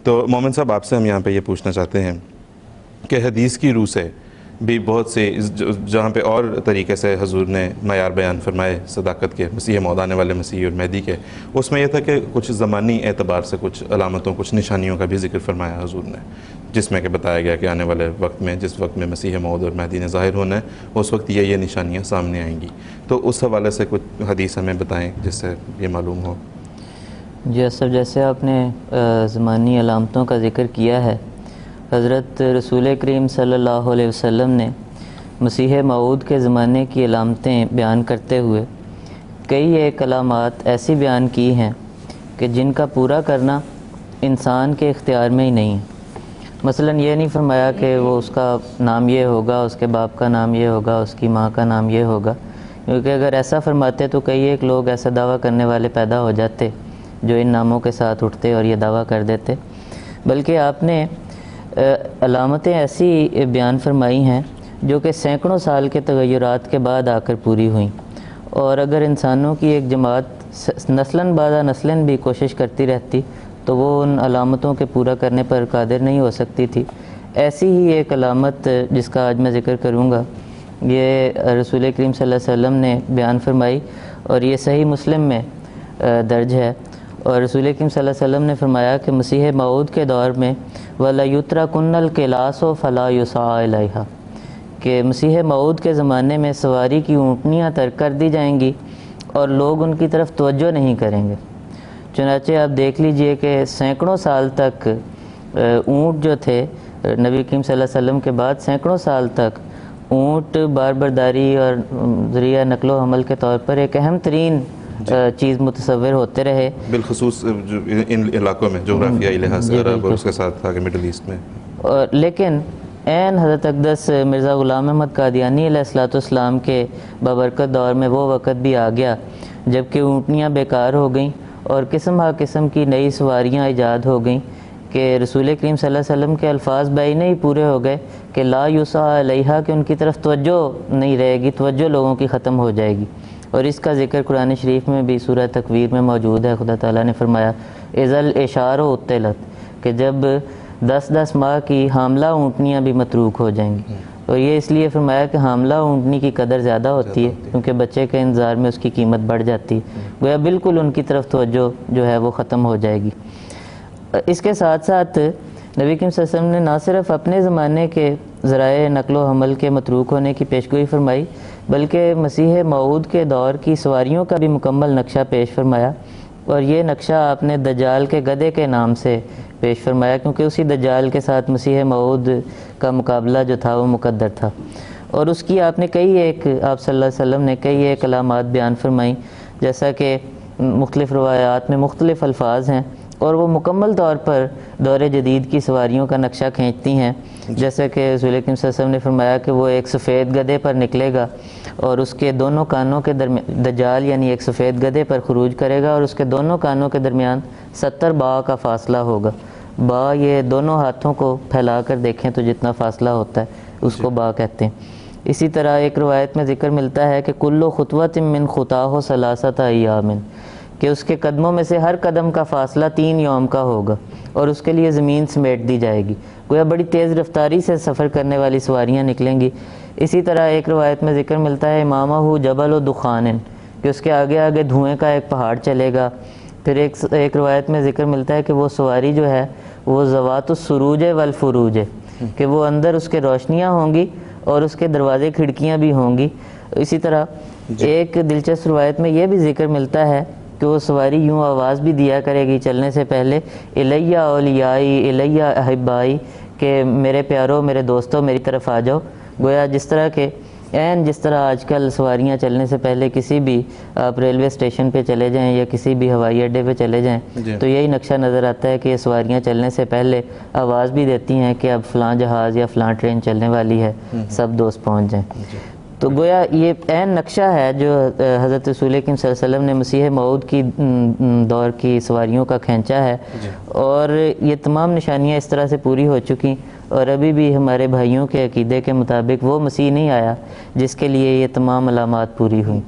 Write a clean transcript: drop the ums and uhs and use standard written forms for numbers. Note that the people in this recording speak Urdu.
تو مومن صاحب آپ سے ہم یہاں پہ یہ پوچھنا چاہتے ہیں کہ حدیث کی روح سے بھی بہت سے جہاں پہ اور طریقے سے حضور نے معیار بیان فرمائے صداقت کے، مسیح موعود آنے والے مسیح اور مہدی کے، اس میں یہ تھا کہ کچھ زمانی اعتبار سے کچھ علامتوں کچھ نشانیوں کا بھی ذکر فرمایا حضور نے، جس میں کہ بتایا گیا کہ آنے والے وقت میں جس وقت میں مسیح موعود اور مہدی نے ظاہر ہونا ہے اس وقت یہ نشانیاں سامنے آئیں گی. تو اس حوالے سے کچھ حدیث ہمیں بتائیں جس سے یہ معلوم ہو. جی سر، جیسے آپ نے زمانی علامتوں کا ذکر کیا ہے، حضرت رسول کریم صلی اللہ علیہ وسلم نے مسیح موعود کے زمانے کی علامتیں بیان کرتے ہوئے کئی ایک علامات ایسی بیان کی ہیں کہ جن کا پورا کرنا انسان کے اختیار میں ہی نہیں ہے. مثلا یہ نہیں فرمایا کہ وہ اس کا نام یہ ہوگا، اس کے باپ کا نام یہ ہوگا، اس کی ماں کا نام یہ ہوگا، کیونکہ اگر ایسا فرماتے تو کئی ایک لوگ ایسا دعویٰ کرنے والے پیدا ہو جاتے جو ان ناموں کے ساتھ اٹھتے اور یہ دعویٰ کر دیتے. بلکہ آپ نے علامتیں ایسی بیان فرمائی ہیں جو کہ سینکڑوں سال کے تغیرات کے بعد آ کر پوری ہوئیں، اور اگر انسانوں کی ایک جماعت نسلاً بعد نسلاً بھی کوشش کرتی رہتی تو وہ ان علامتوں کے پورا کرنے پر قادر نہیں ہو سکتی تھی. ایسی ہی ایک علامت جس کا آج میں ذکر کروں گا، یہ رسول کریم صلی اللہ علیہ وسلم نے بیان فرمائی اور یہ صحیح مسلم میں درج ہے. اور رسول کریم صلی اللہ علیہ وسلم نے فرمایا کہ مسیح موعود کے دور میں وَلَيُتْرَكُنَّ الْقِلَاسُ فَلَا يُسْعَىٰ إِلَيْهَا، کہ مسیح موعود کے زمانے میں سواری کی اونٹنیاں ترک کر دی جائیں گی اور لوگ ان کی طرف توجہ نہیں کریں گے. چنانچہ آپ دیکھ لیجئے کہ سینکڑوں سال تک اونٹ جو تھے، نبی کریم صلی اللہ علیہ وسلم کے بعد سینکڑوں سال تک اونٹ بار برداری اور ذریعہ نقل و حمل کے طور پر ایک اہم ترین چیز متصور ہوتے رہے، بالخصوص ان علاقوں میں جغرافیائی لحاظ سے عرب اور اس کے ساتھ آگے مڈل ایسٹ میں. لیکن عین حضرت اقدس مرزا غلام احمد قادیانی علیہ السلام کے بابرکت دور میں وہ وقت بھی آ گیا جب کہ اونٹنیاں بیکار ہو گئیں اور قسم ہا قسم کی نئی سواریاں ایجاد ہو گئیں کہ رسول کریم صلی اللہ علیہ وسلم کے الفاظ بعینہ ہی پورے ہو گئے کہ لا یسعیٰ علیہا، کہ ان کی طرف توجہ نہیں رہے گی، توجہ لوگوں کی ختم ہو جائے گی. اور اس کا ذکر قرآن شریف میں بھی سورہ تکویر میں موجود ہے. خدا تعالیٰ نے فرمایا اذا العشار عطلت، کہ جب 10 ماہ کی حاملہ اونٹنیاں بھی متروک ہو جائیں گی. اور یہ اس لیے فرمایا کہ حاملہ اونٹنی کی قدر زیادہ ہوتی ہے کیونکہ بچے کے انتظار میں اس کی قیمت بڑھ جاتی ہے، گویا بالکل ان کی طرف توجہ جو ہے وہ ختم ہو جائے گی. اس کے ساتھ ساتھ نبی کریم صلی اللہ علیہ وسلم نے نہ صرف اپنے زمانے کے ذرائع نقل و حمل کے متروک ہونے کی پیشگوئی فرمائی بلکہ مسیح موعود کے دور کی سواریوں کا بھی مکمل نقشہ پیش فرمایا. اور یہ نقشہ آپ نے دجال کے گدھے کے نام سے پیش فرمایا کیونکہ اسی دجال کے ساتھ مسیح موعود کا مقابلہ جو تھا وہ مقدر تھا. اور اس کی آپ نے کئی ایک آپ صلی اللہ علیہ وسلم نے کئی ایک علامات بیان فرمائیں، جیسا کہ مختلف روایات میں مختلف الفاظ ہیں اور وہ مکمل طور پر دور جدید کی سواریوں کا نقشہ کھینچتی ہیں. جیسے کہ رسول کریم صلی اللہ علیہ وسلم نے فرمایا کہ وہ ایک سفید گدھے پر نکلے گا اور اس کے دونوں کانوں کے درمیان دجال یعنی ایک سفید گدھے پر خروج کرے گا اور اس کے دونوں کانوں کے درمیان 70 باع کا فاصلہ ہوگا. باع یہ دونوں ہاتھوں کو پھیلا کر دیکھیں تو جتنا فاصلہ ہوتا ہے اس کو باع کہتے ہیں. اسی طرح ایک روایت میں ذکر ملتا ہے کہ کل خطوۃ من خطاہ ثلاثۃ ایام، کہ اس کے قدموں میں سے ہر قدم کا فاصلہ 3 یوم کا ہوگا اور اس کے لیے زمین سمیٹ دی جائے گی، گویا بڑی تیز رفتاری سے سفر کرنے والی سواریاں نکلیں گی. اسی طرح ایک روایت میں ذکر ملتا ہے امامہ جبل و دخان، کہ اس کے آگے آگے دھوئیں کا ایک پہاڑ چلے گا. پھر ایک روایت میں ذکر ملتا ہے کہ وہ سواری جو ہے وہ ذوات السروج والفروج ہے، کہ وہ اندر اس کے روشنیاں ہوں گی اور اس کے دروازے کھڑکیاں بھی ہوں گی. اسی طرح ایک دلچسپ روایت میں یہ بھی ذکر ملتا ہے کہ وہ سواری یوں آواز بھی دیا کرے گی چلنے سے پہلے الیہ اولیائی الیہ احبائی، کہ میرے پیارو میرے دوستو میری طرف آ جاؤ. گویا جس طرح کہ جس طرح آج کل سواریاں چلنے سے پہلے کسی بھی آپ ریلوے اسٹیشن پہ چلے جائیں یا کسی بھی ہوائی اڈے پہ چلے جائیں تو یہی نقشہ نظر آتا ہے کہ یہ سواریاں چلنے سے پہلے آواز بھی دیتی ہیں کہ اب فلاں جہاز یا فلاں ٹرین چلنے والی ہے، سب دوست پہنچ جائیں. تو گویا یہ عین نقشہ ہے جو حضرت رسول کریم صلی اللہ علیہ وسلم نے مسیح موعود کی دور کی سواریوں کا کھینچا ہے. اور یہ تمام نشانیاں اس طرح سے پوری ہو چکی اور ابھی بھی ہمارے بھائیوں کے عقیدے کے مطابق وہ مسیح نہیں آیا جس کے لیے یہ تمام علامات پوری ہوئیں.